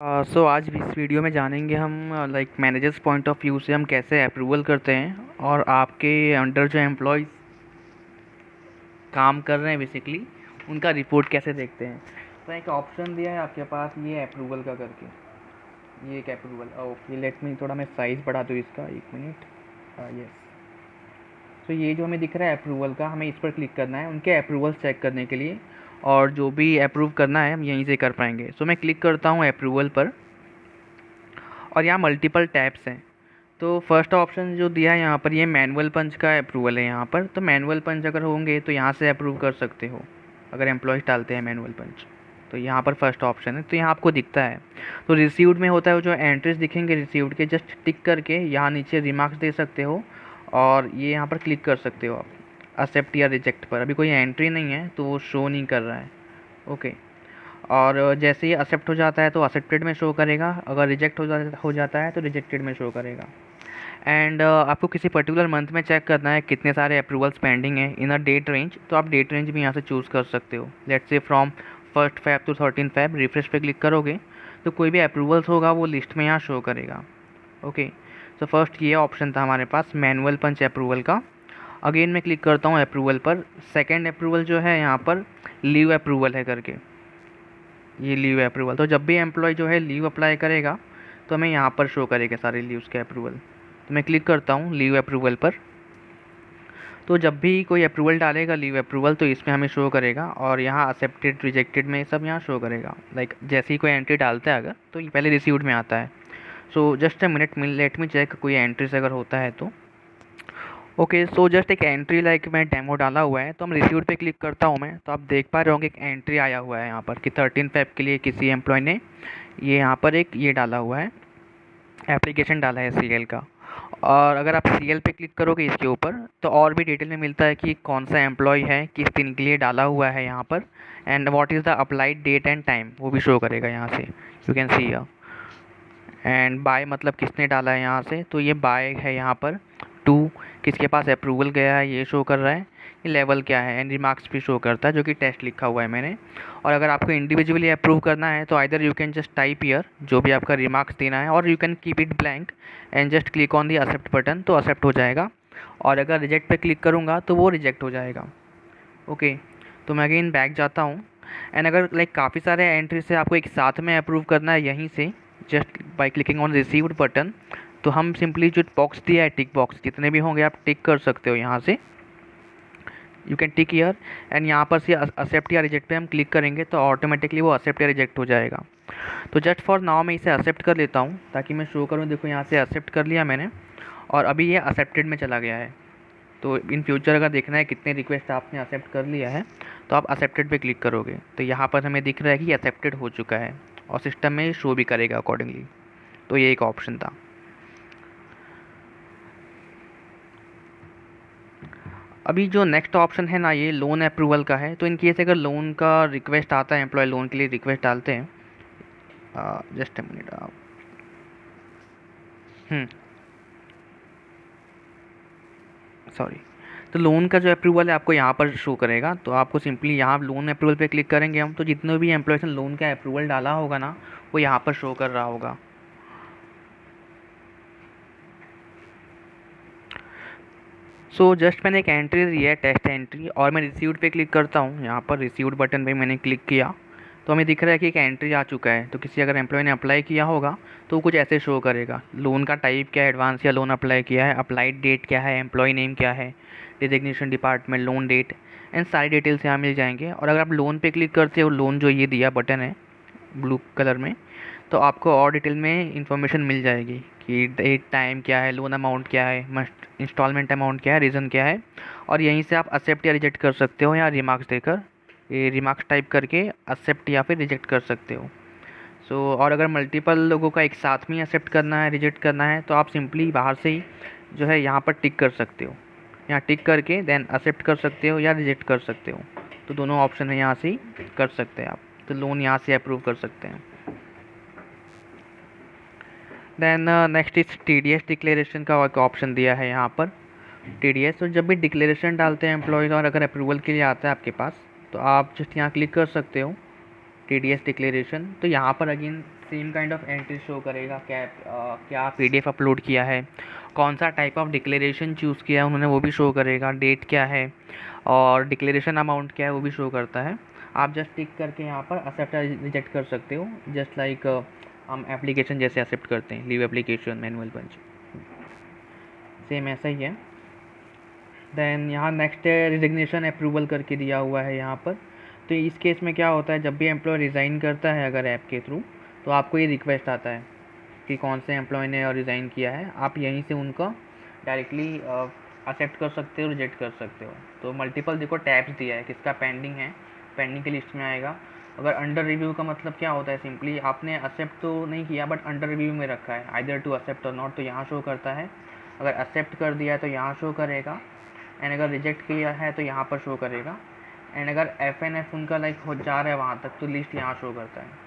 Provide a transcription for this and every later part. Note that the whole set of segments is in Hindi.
सो आज भी इस वीडियो में जानेंगे हम मैनेजर्स पॉइंट ऑफ व्यू से हम कैसे अप्रूवल करते हैं और आपके अंडर जो एम्प्लॉयज़ काम कर रहे हैं बेसिकली उनका रिपोर्ट कैसे देखते हैं। तो एक ऑप्शन दिया है आपके पास ये अप्रूवल का करके, ये एक अप्रूवल। ओके, लेट मी थोड़ा मैं साइज़ बढ़ा दूँ इसका, 1 मिनट। यस। तो ये जो हमें दिख रहा है अप्रूवल का, हमें इस पर क्लिक करना है उनके अप्रूवल्स चेक करने के लिए, और जो भी अप्रूव करना है हम यहीं से कर पाएंगे। सो मैं क्लिक करता हूँ अप्रूवल पर, और यहाँ मल्टीपल टैब्स हैं। तो फर्स्ट ऑप्शन जो दिया है यहाँ पर, ये मैनुअल पंच का अप्रूवल है यहाँ पर। तो मैनुअल पंच अगर होंगे तो यहाँ से अप्रूव कर सकते हो, अगर एम्प्लॉयज़ डालते हैं मैनुअल पंच। तो यहाँ पर फर्स्ट ऑप्शन है, तो यहाँ आपको दिखता है। तो रिसीव्ड में होता है, जो एंट्रीज दिखेंगे रिसीव्ड के, जस्ट टिक करके यहाँ नीचे रिमार्क्स दे सकते हो, और ये यहाँ पर क्लिक कर सकते हो आप एक्सेप्ट या रिजेक्ट पर। अभी कोई एंट्री नहीं है तो वो शो नहीं कर रहा है। ओके। और जैसे ही एक्सेप्ट हो जाता है तो एक्सेप्टेड में शो करेगा, अगर रिजेक्ट हो जाता है तो रिजेक्टेड में शो करेगा। एंड आपको किसी पर्टिकुलर मंथ में चेक करना है कितने सारे अप्रूवल्स पेंडिंग हैं इन अ डेट रेंज, तो आप डेट रेंज भी यहाँ से चूज़ कर सकते हो। Let's say from 1 Feb to 13 Feb। Refresh पे क्लिक करोगे तो कोई भी अप्रूवल्स होगा वो लिस्ट में यहाँ शो करेगा। ओके। तो फर्स्ट ये ऑप्शन था हमारे पास मैनुअल पंच अप्रूवल का। अगेन मैं क्लिक करता हूँ अप्रूवल पर। सेकेंड अप्रूवल जो है यहाँ पर लीव अप्रूवल है करके, ये लीव अप्रूवल। तो जब भी एम्प्लॉय जो है लीव अप्लाई करेगा तो हमें यहाँ पर शो करेगा सारे लीव्स के अप्रूवल। तो मैं क्लिक करता हूँ लीव अप्रूवल पर। तो जब भी कोई अप्रूवल डालेगा लीव अप्रूवल तो इसमें हमें शो करेगा, और यहाँ एक्सेप्टेड रिजेक्टेड में सब यहाँ शो करेगा। जैसे ही कोई एंट्री डालता है अगर, तो ये पहले रिसीव्ड में आता है। So just a minute, let me check कोई एंट्रीज अगर होता है तो। ओके, सो जस्ट एक एंट्री मैं डेमो डाला हुआ है, तो हम रिसीव्ड पे क्लिक करता हूँ मैं, तो आप देख पा रहे होंगे एक एंट्री आया हुआ है यहाँ पर कि 13 Feb के लिए किसी एम्प्लॉय ने ये यहाँ पर एक ये डाला हुआ है, एप्लीकेशन डाला है CL का। और अगर आप CL पे क्लिक करोगे इसके ऊपर तो और भी डिटेल में मिलता है कि कौन सा एम्प्लॉय है, किस दिन के लिए डाला हुआ है यहाँ पर, and what is the applied date and time, वो भी शो करेगा यहाँ से, you can see. And by मतलब किसने डाला है यहाँ से, तो ये बाय है यहाँ पर। टू किसके पास अप्रूवल गया है ये शो कर रहा है, ये लेवल क्या है, एंड रिमार्क्स भी शो करता है जो कि टेस्ट लिखा हुआ है मैंने। और अगर आपको इंडिविजुअली अप्रूव करना है तो either you can just type here जो भी आपका रिमार्क्स देना है, और you can keep it blank and just click on the accept button, तो एक्सेप्ट हो जाएगा। और अगर रिजेक्ट पे क्लिक करूँगा तो वो रिजेक्ट हो जाएगा। ओके। तो मैं अगेन बैक जाता हूँ, एंड अगर काफ़ी सारे एंट्री से आपको एक साथ में अप्रूव करना है यहीं से, just by clicking on received button, तो हम सिंपली जो बॉक्स दिया है टिक बॉक्स, जितने भी होंगे आप टिक कर सकते हो यहाँ से, you can tick year. And यहाँ पर से एक्सेप्ट या रिजेक्ट पे हम क्लिक करेंगे तो ऑटोमेटिकली वो एक्सेप्ट या रिजेक्ट हो जाएगा। तो जस्ट फॉर नाउ मैं इसे एक्सेप्ट कर लेता हूँ ताकि मैं शो करूँ, देखो यहाँ से एक्सेप्ट कर लिया मैंने, और अभी ये एक्सेप्टेड में चला गया है। तो इन फ्यूचर अगर देखना है कितने रिक्वेस्ट आपने एक्सेप्ट कर लिया है तो आप एक्सेप्टेड पे क्लिक करोगे तो यहाँ पर हमें दिख रहा है कि एक्सेप्टेड हो चुका है, और सिस्टम में शो भी करेगा अकॉर्डिंगली। तो ये एक ऑप्शन था। अभी जो नेक्स्ट ऑप्शन है ना, ये लोन अप्रूवल का है। तो इन केस अगर लोन का रिक्वेस्ट आता है, एम्प्लॉय लोन के लिए रिक्वेस्ट डालते हैं, जस्ट अ मिनट आप सॉरी। तो लोन का जो अप्रूवल है आपको यहाँ पर शो करेगा, तो आपको सिंपली यहाँ लोन अप्रूवल पे क्लिक करेंगे हम, तो जितने भी एम्प्लॉयज़ ने लोन का अप्रूवल डाला होगा ना वो यहाँ पर शो कर रहा होगा। सो जस्ट मैंने एक एंट्री दी है टेस्ट एंट्री, और मैं रिसीव्ड पे क्लिक करता हूँ, यहाँ पर रिसीव्ड बटन पे मैंने क्लिक किया तो हमें दिख रहा है कि एक एंट्री आ चुका है। तो किसी अगर एम्प्लॉय ने अप्लाई किया होगा तो कुछ ऐसे शो करेगा, लोन का टाइप क्या है, एडवांस या लोन अप्लाई किया है, अप्लाइड डेट क्या है, एम्प्लॉय नेम क्या है, designation department, loan date, and सारी डिटेल्स यहाँ मिल जाएंगे। और अगर आप लोन पे क्लिक करते हो, लोन जो ये दिया बटन है ब्लू कलर में, तो आपको और डिटेल में इंफॉर्मेशन मिल जाएगी कि डेट टाइम क्या है, लोन अमाउंट क्या है, मस्ट इंस्टॉलमेंट अमाउंट क्या है, रीज़न क्या है। और यहीं से आप एक्सेप्ट या रिजेक्ट कर सकते हो, या रिमार्क्स देकर ये रिमार्क्स टाइप करके एक्सेप्ट या फिर रिजेक्ट कर सकते हो। सो और अगर मल्टीपल लोगों का एक साथ में एक्सेप्ट करना है, रिजेक्ट करना है, तो आप सिंपली बाहर से ही जो है यहाँ पर टिक कर सकते हो, यहाँ टिक करके देन एक्सेप्ट कर सकते हो या रिजेक्ट कर सकते हो। तो दोनों ऑप्शन है, यहाँ से ही कर सकते हैं आप। तो लोन यहाँ से अप्रूव कर सकते हैं। Then next is TDS declaration का एक ऑप्शन दिया है यहाँ पर। TDS, तो जब भी डिक्लेरेशन डालते हैं एम्प्लॉयज़ और अगर अप्रूवल के लिए आता है आपके पास, तो आप जस्ट यहाँ क्लिक कर सकते हो TDS डिक्लेरेशन। तो यहाँ पर again same kind of entry show करेगा, क्या पीडीएफ अपलोड किया है, कौन सा टाइप ऑफ डिक्लेरेशन चूज़ किया है उन्होंने वो भी शो करेगा, डेट क्या है और डिक्लेरेशन अमाउंट क्या है वो भी शो करता है। आप जस्ट टिक करके यहाँ पर एक्सेप्ट रिजेक्ट कर सकते हो, जस्ट लाइक हम एप्लीकेशन जैसे एक्सेप्ट करते हैं, लीव एप्लीकेशन, मैनुअल पंच, सेम ऐसा ही है। देन यहाँ नेक्स्ट है रिजिग्नेशन अप्रूवल करके दिया हुआ है यहाँ पर। तो इस केस में क्या होता है, जब भी एम्प्लॉय रिज़ाइन करता है अगर ऐप के थ्रू, तो आपको ये रिक्वेस्ट आता है कि कौन से एम्प्लॉय ने रिज़ाइन किया है, आप यहीं से उनका डायरेक्टली एक्सेप्ट कर सकते हो, रिजेक्ट कर सकते हो। तो मल्टीपल देखो टैब्स दिया है, किसका पेंडिंग है, पेंडिंग की लिस्ट में आएगा। अगर अंडर रिव्यू का मतलब क्या होता है, सिंपली आपने एक्सेप्ट तो नहीं किया बट अंडर रिव्यू में रखा है, आइदर टू एक्सेप्ट और नॉट, तो यहाँ शो करता है। अगर एक्सेप्ट कर दिया है तो यहाँ शो करेगा, एंड अगर रिजेक्ट किया है तो यहाँ पर शो करेगा। एंड अगर एफ उनका लाइक हो जा रहा है वहाँ तक तो लिस्ट यहाँ शो करता है।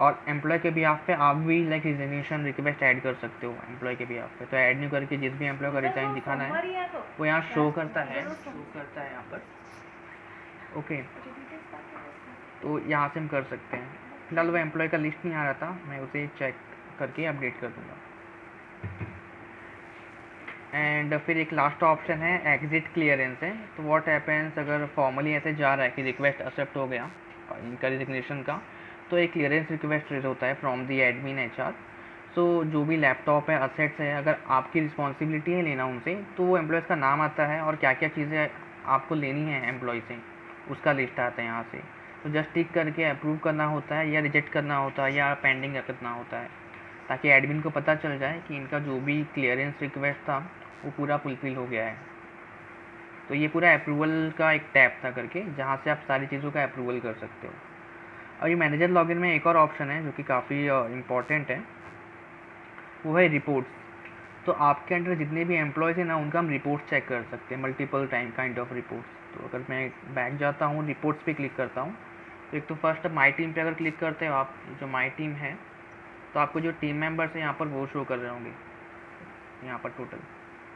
और एम्प्लॉय के बिहाफ पे आप भी लाइक रिजिग्नेशन रिक्वेस्ट ऐड कर सकते हो एम्प्लॉय के बिहाफ पे। तो ऐड नहीं करके जिस भी एम्प्लॉय का रिजाइन दिखाना है वो यहाँ शो करता है यहाँ पर। ओके, तो यहाँ से हम कर सकते हैं। फिलहाल वो एम्प्लॉय का लिस्ट नहीं आ रहा था, मैं उसे चेक करके अपडेट कर दूँगा। एंड फिर एक लास्ट ऑप्शन है एग्जिट क्लियरेंस है। तो व्हाट हैपेंस, अगर फॉर्मली ऐसे जा रहा है कि रिक्वेस्ट एक्सेप्ट हो गया इनका रिजिग्नेशन का, तो एक क्लियरेंस रिक्वेस्ट रेज होता है फ्रॉम दी एडमिन एचआर। सो जो भी लैपटॉप है, असेट्स है, अगर आपकी रिस्पॉन्सिबिलिटी है लेना उनसे, तो वो एम्प्लॉयज़ का नाम आता है और क्या क्या चीज़ें आपको लेनी है एम्प्लॉय से, उसका लिस्ट आता है यहाँ से। तो जस्ट टिक करके अप्रूव करना होता है या रिजेक्ट करना होता है या पेंडिंग रखना होता है, ताकि एडमिन को पता चल जाए कि इनका जो भी क्लियरेंस रिक्वेस्ट था वो पूरा फुलफिल हो गया है। तो ये पूरा अप्रूवल का एक टैब था करके, जहाँ से आप सारी चीज़ों का अप्रूवल कर सकते हो। और ये मैनेजर लॉगिन में एक और ऑप्शन है जो कि काफ़ी इम्पॉर्टेंट है, वो है रिपोर्ट्स। तो आपके अंडर जितने भी एम्प्लॉयज़ हैं ना, उनका हम रिपोर्ट्स चेक कर सकते हैं, multiple time kind of reports. तो अगर मैं बैक जाता हूँ, रिपोर्ट्स पे क्लिक करता हूँ, तो एक तो फर्स्ट माई टीम पे अगर क्लिक करते हो आप, जो माई टीम है, तो आपको जो टीम मेंबर्स हैं यहाँ पर वो शो कर रहे होंगे यहाँ पर टोटल।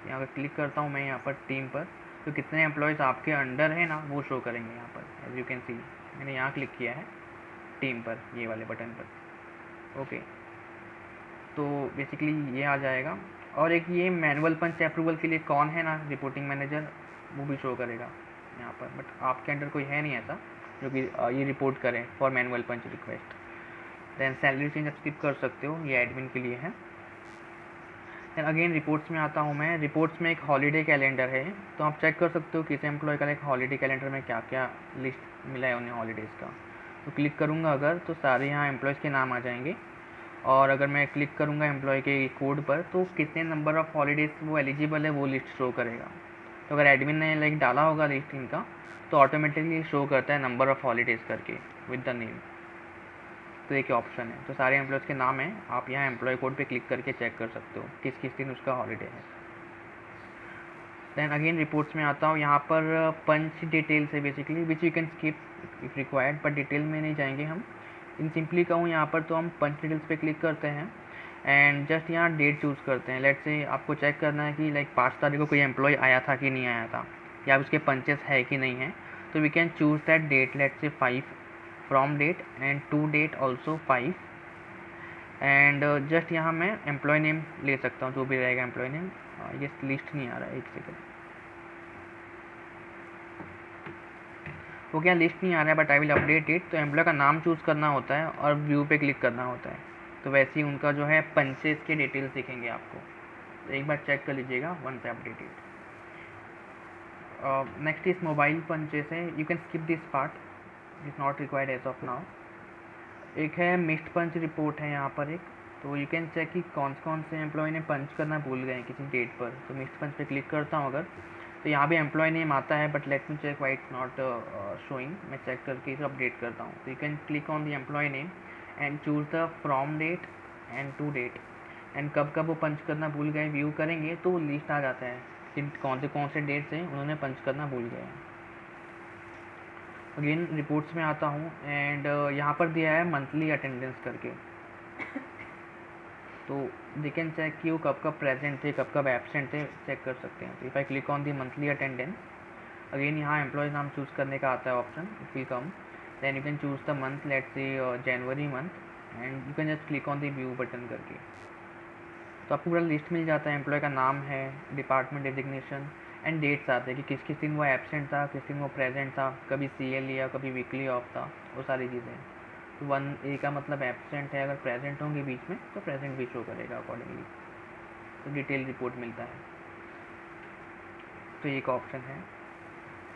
यहाँ पर क्लिक करता हूँ मैं यहाँ पर टीम पर, तो कितने एम्प्लॉयज़ आपके अंडर है ना वो शो करेंगे यहाँ पर। एज यू कैन सी मैंने यहाँ क्लिक किया है टीम पर, ये वाले बटन पर। ओके, तो बेसिकली ये आ जाएगा। और एक ये मैनुअल पंच अप्रूवल के लिए कौन है ना रिपोर्टिंग मैनेजर, वो भी शो करेगा यहाँ पर। बट आपके अंडर कोई है नहीं ऐसा जो कि ये रिपोर्ट करें for manual punch request. Then salary change आप स्किप कर सकते हो, ये एडमिन के लिए है। देन अगेन रिपोर्ट्स में आता हूँ मैं। रिपोर्ट्स में एक हॉलीडे कैलेंडर है, तो आप चेक कर सकते हो किस एम्प्लॉय का एक हॉलीडे कैलेंडर में क्या क्या लिस्ट मिला है उन्हें हॉलीडेज़ का। तो क्लिक करूँगा अगर, तो सारे यहाँ एम्प्लॉयज़ के नाम आ जाएंगे। और अगर मैं क्लिक करूँगा एम्प्लॉय के कोड पर, तो कितने नंबर ऑफ़ हॉलीडेज़ वो एलिजिबल है वो लिस्ट शो करेगा। तो अगर एडमिन ने लाइक डाला होगा लिस्ट इनका, तो ऑटोमेटिकली शो करता है नंबर ऑफ़ हॉलीडेज़ करके विद द नेम। तो एक ऑप्शन है, तो सारे एम्प्लॉयज़ के नाम हैं, आप यहाँ एम्प्लॉय कोड पे क्लिक करके चेक कर सकते हो किस किस दिन उसका हॉलीडे है। दैन अगेन रिपोर्ट्स में आता हूँ, यहाँ पर पंच डिटेल्स है basically, which you can skip if required, पर डिटेल में नहीं जाएंगे हम। इन सिंपली कहूँ यहाँ पर, तो हम पंच डिटेल्स पे क्लिक करते हैं एंड जस्ट यहाँ डेट चूज़ करते हैं। लेट्स से आपको चेक करना है कि लाइक 5 तारीख को कोई एम्प्लॉय आया था कि नहीं आया था, या उसके पंचेस है कि नहीं है। तो we can choose that date, let's say 5 from date and to date also 5। And just यहाँ मैं एम्प्लॉय नेम ले सकता हूँ, जो भी रहेगा एम्प्लॉय नेम। ये लिस्ट नहीं आ रहा है, एक सेकेंड। वो क्या लिस्ट नहीं आ रहा है, but I will update it. तो एम्प्लॉय का नाम चूज़ करना होता है और व्यू पे क्लिक करना होता है, तो वैसे ही उनका जो है पंचेस के डिटेल्स दिखेंगे आपको। तो एक बार चेक कर लीजिएगा once updated. Next is mobile punches है, you can skip this part, is not required as of now. एक है मिस्ड पंच रिपोर्ट है यहाँ पर एक, तो यू कैन चेक कि कौन कौन से एम्प्लॉय ने पंच करना भूल गए किसी डेट पर। तो मिस्ड पंच पे क्लिक करता हूँ अगर, तो यहाँ भी एम्प्लॉय नेम आता है, but let me check why it's not showing. मैं चेक करके इसे अपडेट करता हूँ। तो you can click on the employee name and choose the from date and to date, and कब कब वो पंच करना भूल गए व्यू करेंगे तो लिस्ट आ जाता है कि कौन से डेट से उन्होंने पंच करना भूल गए। अगेन रिपोर्ट्स में आता हूँ एंड यहाँ पर दिया है मंथली अटेंडेंस करके, तो दे कैन चेक कि वो कब कब प्रेजेंट थे कब कब एब्सेंट थे, चेक कर सकते हैं। तो if I click on the monthly attendance, again यहाँ एम्प्लॉय नाम चूज़ करने का आता है option, it will come. Then you can choose the month, let's say January month, and you can just click on the view button करके, तो आपको पूरा लिस्ट मिल जाता है। एम्प्लॉय का नाम है, डिपार्टमेंट डेजिग्नेशन एंड डेट्स आते हैं कि किस किस दिन वो एब्सेंट था, किस दिन वो प्रेजेंट था, कभी CL लिया, कभी वीकली ऑफ था, वो सारी चीज़ें। तो 1A का मतलब एब्सेंट है, अगर प्रेजेंट होंगे बीच में तो प्रेजेंट भी शो करेगा अकॉर्डिंगली, तो डिटेल रिपोर्ट मिलता है। तो एक ऑप्शन है।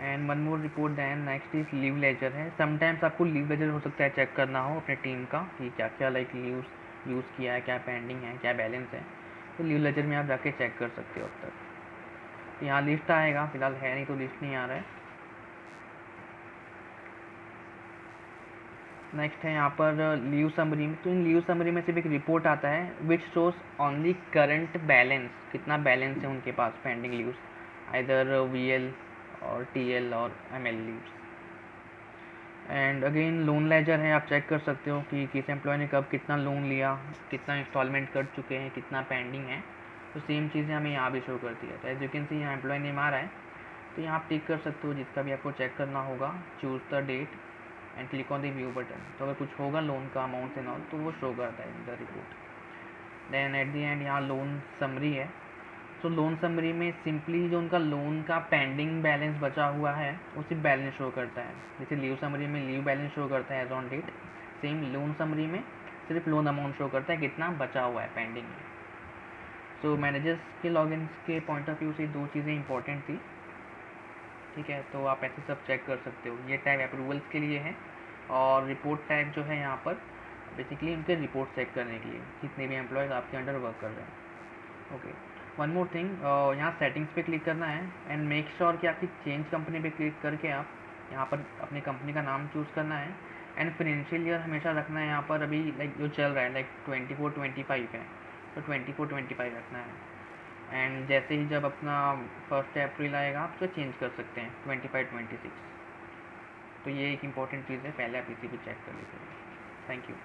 And one more report then next is leave ledger है। समटाइम्स आपको लीव लेजर हो सकता है चेक करना हो अपने टीम का कि क्या क्या लाइक यूज़ किया है, क्या पेंडिंग है, क्या बैलेंस है, तो लीव लेजर में आप जाके चेक कर सकते हो अब तक। तो यहाँ लिस्ट आएगा, फिलहाल है नहीं तो लिस्ट नहीं आ रहा है। नेक्स्ट है यहाँ पर लीव समरी। तो इन लीव समरी में सिर्फ एक रिपोर्ट आता है which shows only current balance, कितना बैलेंस है उनके पास पेंडिंग लीव्स, आइदर VL और TL और ML leaves. And again loan ledger है, आप चेक कर सकते हो कि किस एम्प्लॉय ने कब कितना लोन लिया, कितना इंस्टॉलमेंट कर चुके हैं, कितना पेंडिंग है। तो सेम चीज़ें हमें यहाँ भी शो करती है। तो एज यू कैन सी यहाँ एम्प्लॉय नेम आ रहा है, तो यहाँ आप टिक कर सकते हो जिसका भी आपको चेक करना होगा, choose the date and click on the view button. तो अगर कुछ होगा लोन का अमाउंट एंड ऑल तो वो शो करता है in the report. Then at the end यहाँ लोन समरी है। तो लोन समरी में सिंपली जो उनका लोन का पेंडिंग बैलेंस बचा हुआ है वो सिर्फ बैलेंस शो करता है। जैसे लीव समरी में लीव बैलेंस शो करता है as on date, same loan summary में सिर्फ लोन अमाउंट शो करता है कितना बचा हुआ है पेंडिंग में। सो मैनेजर्स के लॉगिन के पॉइंट ऑफ व्यू से दो चीज़ें इंपॉर्टेंट थी, ठीक है। तो आप ऐसे सब चेक कर सकते हो। ये टैब अप्रूवल्स के लिए है, और रिपोर्ट टैब जो है यहाँ पर बेसिकली उनके रिपोर्ट चेक करने के लिए जितने भी एम्प्लॉयज़ आपके अंडर वर्क कर रहे हैं। ओके, वन मोर थिंग, यहाँ सेटिंग्स पे क्लिक करना है एंड मेक श्योर कि आपकी चेंज कंपनी पे क्लिक करके आप यहाँ पर अपनी कंपनी का नाम चूज़ करना है। एंड फाइनेंशियल ईयर हमेशा रखना है यहाँ पर, अभी लाइक जो चल रहा है लाइक 24-25 है, तो 24-25 रखना है। एंड जैसे ही जब अपना 1 अप्रैल आएगा आप तो चेंज कर सकते हैं 25-26। तो ये एक इम्पॉर्टेंट चीज़ है, पहले आप इसी को चेक कर लीजिए। Thank you.